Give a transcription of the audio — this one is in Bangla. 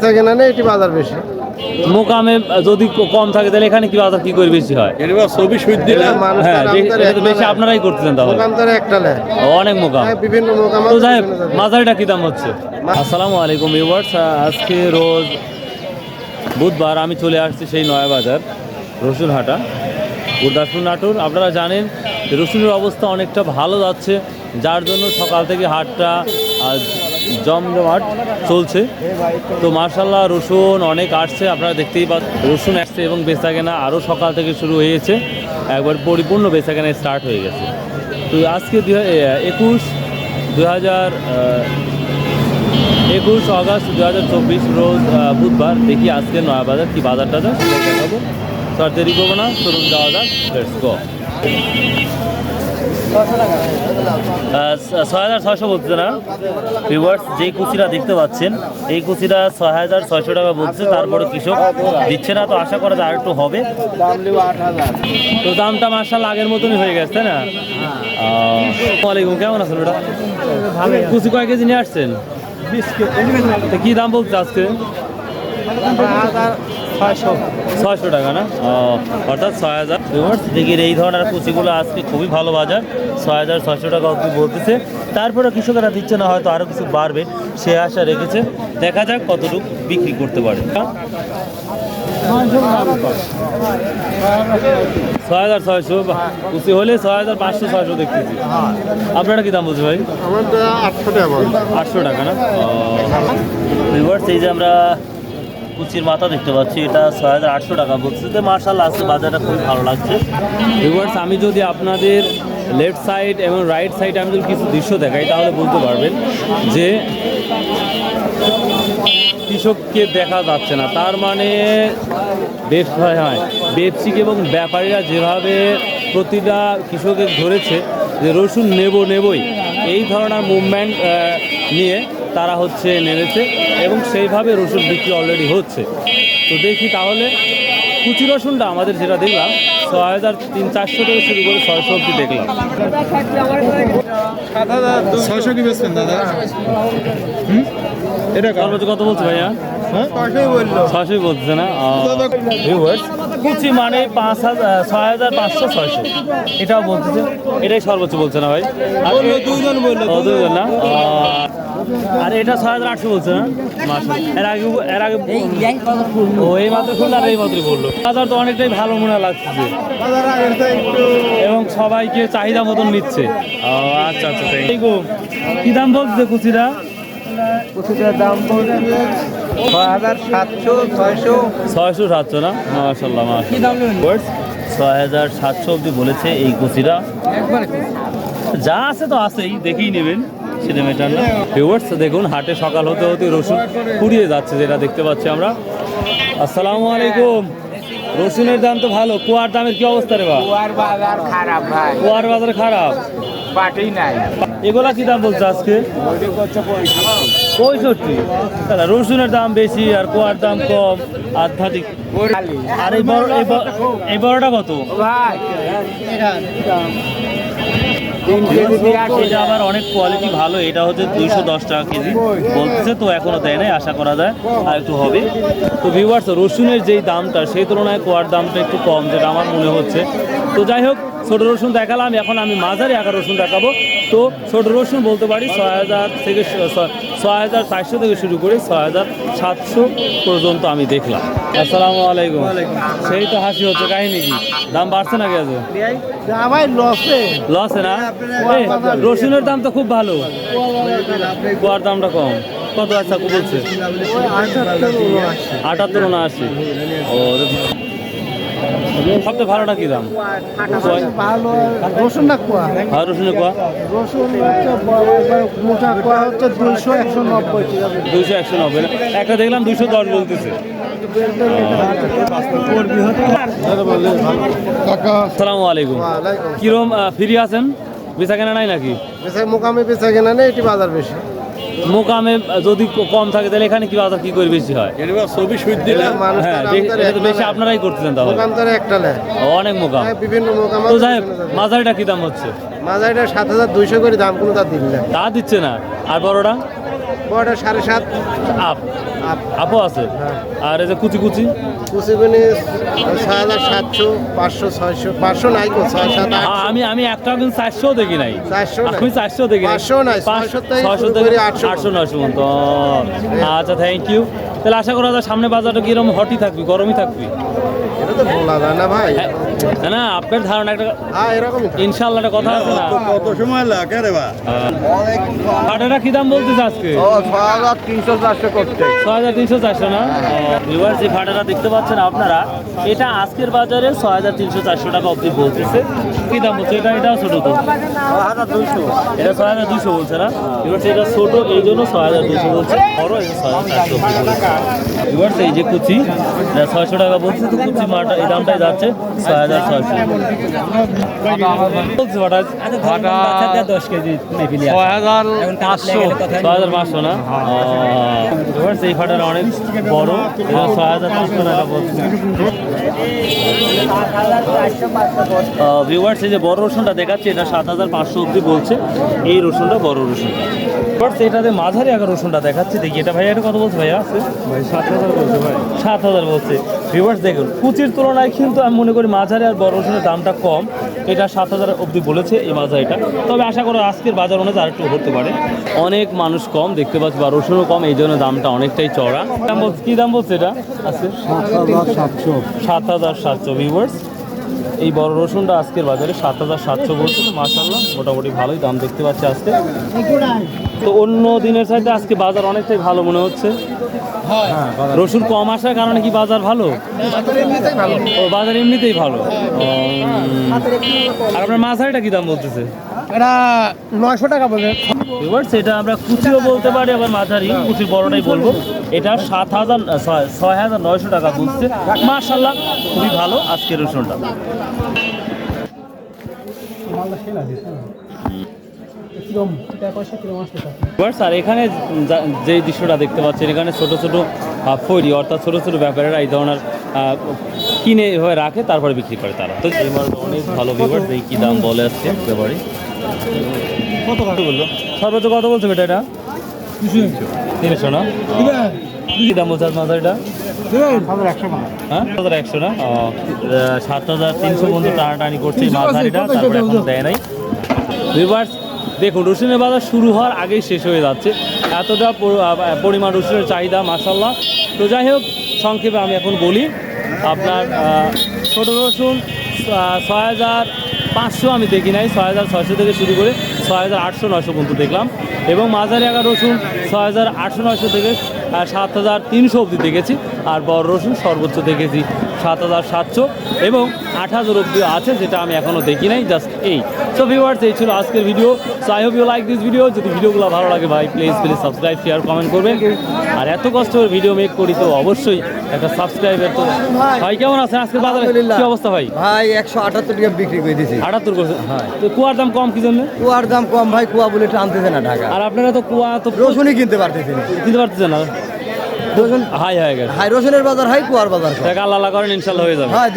বেচা কেনা নেই, এটি বাজার বেশি। মোকামে যদি কম থাকে তাহলে এখানে কি বাজার কি করে বেশি হয়? ছবি সুদ দিলে হ্যাঁ, বেশি আপনারাই করতেছেন তাহলে। মোকাম তার একটা লে অনেক মোকাম, বিভিন্ন মোকাম। তো যাই হোক, মাঝারিটা কি দাম হচ্ছে? আসসালামু আলাইকুম ভিউয়ার্স, আজকে রোজ বুধবার আমি চলে আসছি সেই নয়াবাজার রসুনহাটা, গুরদাসপুর নাটোর। আপনারা জানেন রসুনের অবস্থা অনেকটা ভালো যাচ্ছে, যার জন্য সকাল থেকে হাটটা জমজমাট চলছে। তো মার্শাল্লাহ রসুন অনেক আসছে, আপনারা দেখতেই পাচ্ছেন রসুন আসছে এবং বেচাকেনা আরও সকাল থেকে শুরু হয়েছে, একবার পরিপূর্ণ বেচাকেনা স্টার্ট হয়ে গেছে। তো আজকে 21 আগস্ট 2024 রোজ বুধবার। দেখি আজকে নয়াবাজার কি বাজারটা যায় সেটা দেখাবো। তো আর দেরি করবো না, চলুন যাওয়া যাক, লেটস গো। 6600 বলছে না ভিউয়ার্স, যেই কুচিটা দেখতে পাচ্ছেন এই কুচিটা 6600 টাকা বলছে, তারপরে কৃষক দিচ্ছে না, তো আশা করা যায় আর একটু হবে। তো দামটা মার্শাল্লাহ আগের মতনই হয়ে গেছে, তাই না? ওয়ালাইকুম, কেমন আছেন? ওটা কুচি কয় কেজি নিয়ে আসছেন? 20 কেজি। কি দাম বলছে আজকে? 600 টাকা না, অর্থাৎ 6000। দেখি এই ধরনের কুচিগুলো আজকে খুবই ভালো বাজার, 6600 টাকা অবধি বলতেছে। তারপরে কৃষকেরা দিচ্ছে না, হয়তো আরও কিছু বাড়বে সে আশা রেখেছে, দেখা যাক কতটুকু বিক্রি করতে পারে। 6600 কুচি হলে 6500 600 দেখতেছি। আপনারা কি দাম বলছে ভাই? 800 টাকা না। এই যে আমরা কুচির মাথা দেখতে পাচ্ছি, এটা 6800 টাকা বলছে। মার্শাল্লাহ আজকে বাজারটা খুবই ভালো লাগছে। ভিউয়ার্স, আমি যদি আপনাদের লেফট সাইড এবং রাইট সাইড আমি যদি কিছু দৃশ্য দেখাই তাহলে বুঝতে পারবেন যে কৃষককে দেখা যাচ্ছে না, তার মানে ব্যবসায়িক এবং ব্যাপারীরা যেভাবে প্রতিটা কৃষকের ধরেছে যে রসুন নেবই, এই ধরনের মুভমেন্ট নিয়ে তারা নেমেছে এবং সেইভাবে রসুন বিক্রি অলরেডি হচ্ছে। তো দেখি তাহলে কুচি রসুনটা আমাদের যেটা দেখলাম 6300 থেকে শুরু করে 600 অব্দি দেখলাম। 600 কি বেচবেন দাদা? এটা সর্বোচ্চ কত বলছে ভাইয়া? 600 বলছে না। কুচি মানে 6500 600 এটাও বলতেছে, এটাই সর্বোচ্চ বলছে না ভাই? দুজন না, আর এটা 6800 বলছে না। এর আগে ও এই মাত্র খুললো আর এই মাত্রই বললো। বাজার তো অনেকটাই ভালো মনে লাগছে এবং সবাইকে চাহিদা মতন নিচ্ছে। আচ্ছা আচ্ছা, কি দাম বলছে কুচিটা? কুচিটার দাম বলছে 6700 না। মাশাআল্লাহ মাশাআল্লাহ, 6700 অবধি বলেছে এই কুচিটা। যা আছে তো আছেই, দেখেই নেবেন, সেটা মেটার না। ভিউয়ার্স দেখুন, হাটে সকাল হতে হতে রসুন ফুরিয়ে যাচ্ছে, যেটা দেখতে পাচ্ছি আমরা। আসসালামু আলাইকুম। রসুনের দাম তো ভালো, কুয়ার দামের কি অবস্থা রে? কুয়ার বাজার খারাপ ভাই, কুয়ার বাজার খারাপ, পাটি নাই। এগুলা কি দাম বলছে আজকে? 65। তাহলে রসুনের দাম বেশি আর কুয়ার দাম কম, আধ্যাত্মিক। আর এই বড়টা কত ভাই? এটা আবার অনেক কোয়ালিটি ভালো, এটা হচ্ছে 210 টাকা কেজি বলতেছে, তো এখনো দেয় নাই, আশা করা যায় আর একটু হবে। তো ভিউয়ার্স, রসুনের যেই দামটা সেই তুলনায় কোয়ার দামটা একটু কম, যেটা আমার মনে হচ্ছে। তো যাই হোক, ছোট রসুন দেখালাম, এখন আমি মাঝারি আকার রসুন দেখাবো। তো ছোট রসুন বলতে পারি 6400 থেকে শুরু করে 6700 পর্যন্ত আমি দেখলাম। আসসালামু আলাইকুম। সেই তো হাসি হচ্ছে, কাহিনী কি? দাম বাড়ছে নাকি আজ? লসে না? রসুনের দাম তো খুব ভালো, কুয়ার দামটা কম। কত আচ্ছা বলছে? 78-79। ও, সবচেয়ে ভালোটা কি দাম? রসুনটা কুয়া, আর রসুনের কুয়া? রসুন মোটা কুয়া হচ্ছে 200-190 না? একটা দেখলাম 210 বলতেছে। আসসালামু আলাইকুম। কিরম ফ্রি আছেন? বেচা কেনা নাই নাকি? মোকামে বেচা কেনা নেই, এটি বাজার বেশি। মোকামে যদি কম থাকে তাহলে এখানে কি বাজার কি করে বেশি হয়? ছবি সুদ দিলে হ্যাঁ, বেশি আপনারাই করতেছেন তাহলে। মোকাম তার একটা লে অনেক মোকাম, বিভিন্ন মোকাম। তো যাই হোক, মাঝারিটা কি দাম হচ্ছে? মাঝারিটা 7200 করে দাম, কোনো তা দিল না, তা দিচ্ছে না। আর বড়টা? বড়টা 7.5 আপ আপু আছে হ্যাঁ। আর এই যে কুচি কুচি কুচিগুনি 6,700 500 600 500 নাই গো 6 7 800 আমি একটা কিন্তু 400 দেখি নাই 400 নাই। আমি 400 দেখি 500 নাই, 600 থেকে শুরু থেকে করে 800 800 900 পর্যন্ত আচ্ছা থ্যাংক ইউ তাহলে আশা করা যায় সামনে বাজারটা কিরকম হটই থাকবি গরমই থাকবি এটা তো বলা যায় না ভাই। হ্যাঁ, না আপনার ধারণা একটা হ্যাঁ এরকমই তো। ইনশাআল্লাহ একটা কথা আছে না কত সময় লাগে রে বা পাটাটা কি দাম বলতেছে আজকে 6,300 400 করতে 6,300 400 না ভিউয়ার যে ফাটাটা দেখতে পাচ্ছেন আপনারা এটা আজকের বাজারে 6,300 400 টাকা অবধি বলতেছে কি দাম বলছে এটাও ছোট তো এটা 6,200 বলছে না এবার এটা ছোট এই জন্য 6,200 বলছে বড় এই 6,400 এবার এই যে কুচি এটা 600 টাকা বলছে তো কুচি মাটা এই দামটাই যাচ্ছে 6,600 বলছে ফাটা 10 কেজি 6,500 না এবার সেই ফাটার অনেক বড় এটা 6,500 টাকা বলছে ভিউয়ার্স এই যে বড় রসুনটা দেখাচ্ছে এটা 7,500 অবধি বলছে এই রসুনটা বড় রসুনটা ভিউয়ার্স এটাতে মাঝারি আগে রসুনটা দেখাচ্ছে দেখি এটা ভাইয়া এটা কত বলছে ভাইয়া আছে ভাই 7,000 বলছে ভাই। 7,000 বলছে ভিউয়ার্স দেখুন কুচির তুলনায় কিন্তু আমি মনে করি মাঝারি আর বড় রসুনের দামটা কম এটা 7,000 অবধি বলেছে এই মাঝারিটা তবে আশা করি আজকের বাজার অনুযায়ী আর একটু হতে পারে অনেক মানুষ কম দেখতে পাচ্ছি বা রসুনও কম এই জন্য দামটা অনেকটাই চড়া কি দাম বলছে এটা আছে 7,700 ভিউয়ার্স এই বড় রসুনটা আজকের বাজারে 7,700 বলছে তো মাশাআল্লাহ মোটামুটি ভালোই দাম দেখতে পাচ্ছি আজকে তো অন্য দিনের চাইতে আজকে বাজার অনেকটাই ভালো মনে হচ্ছে রসুন কম আসার কারণে কি বাজার ভালো ও বাজার এমনিতেই ভালো আর আপনার মাঝারিটা কি দাম বলতেছে এটা 900 টাকা বলে এবার সেটা আমরা কুচিও বলতে পারি আবার মাঝারি কুচির বড়টাই বলবো এটা 6,900 টাকা বলছে মাশাআল্লাহ খুবই ভালো আজকের রসুনটা Viewers, আর এখানে যে দৃশ্যটা দেখতে পাচ্ছেন এখানে ছোট ছোট ফৈরি অর্থাৎ ছোট ছোট ব্যাপারীরা এই ধরনের কিনে এভাবে রাখে তারপরে বিক্রি করে তারা তো এবার অনেক ভালো ভিউয়ার্স এই কি দাম বলে আসছে ব্যাপারী কত বললো সর্বোচ্চ কত বলছে বেটা এটা 300 না কি দাম বলছে মাথা এটা হ্যাঁ 1,100 না 7,300 বন্ধু টানাটানি করছে এই মাথারিটা তারপরে এখন দেয় নাই ভিউয়ার্স দেখুন রসুনের বাজার শুরু হওয়ার আগেই শেষ হয়ে যাচ্ছে এতটা পরিমাণ রসুনের চাহিদা মাশাআল্লাহ তো যাই হোক সংক্ষেপে আমি এখন বলি আপনার ছোটো রসুন 6,500 আমি দেখি নাই 6,600 থেকে শুরু করে 6,800 900 পর্যন্ত দেখলাম এবং মাঝারি আগা রসুন 6,800 900 থেকে 7,300 অবধি দেখেছি আর বড় রসুন সর্বোচ্চ দেখেছি 7,700 এবং 8,000 অবধি আছে যেটা আমি এখনও দেখি নাই জাস্ট এই সো ভিউয়ার্স এই ছিল আজকের video so I hope you like this video যদি ভিডিওগুলো ভালো লাগে ভাই প্লিজ সাবস্ক্রাইব শেয়ার কমেন্ট করবেন আর এত কষ্ট করে ভিডিও মেক করি তো অবশ্যই একটা সাবস্ক্রাইবের তো ভাই কেমন আছেন আজকের বাজারে কি অবস্থা ভাই ভাই 178 টাকা বিক্রি করে দিয়েছি 78 করছে তো কুয়ার দাম কম কি জন্য কুয়ার দাম কম ভাই কুয়া বলে টানতেছে না ঢাকা আর আপনারা তো কুয়া তো রসুনই কিনতে পারতেছি না কিনতে পারতেছেন না রসুন হাই হয়ে গেছে হাই রসুনের বাজার হাই কুয়ার বাজার টাকা আল্লাহ করেন ইনশাল্লাহ হয়ে যাবে হয়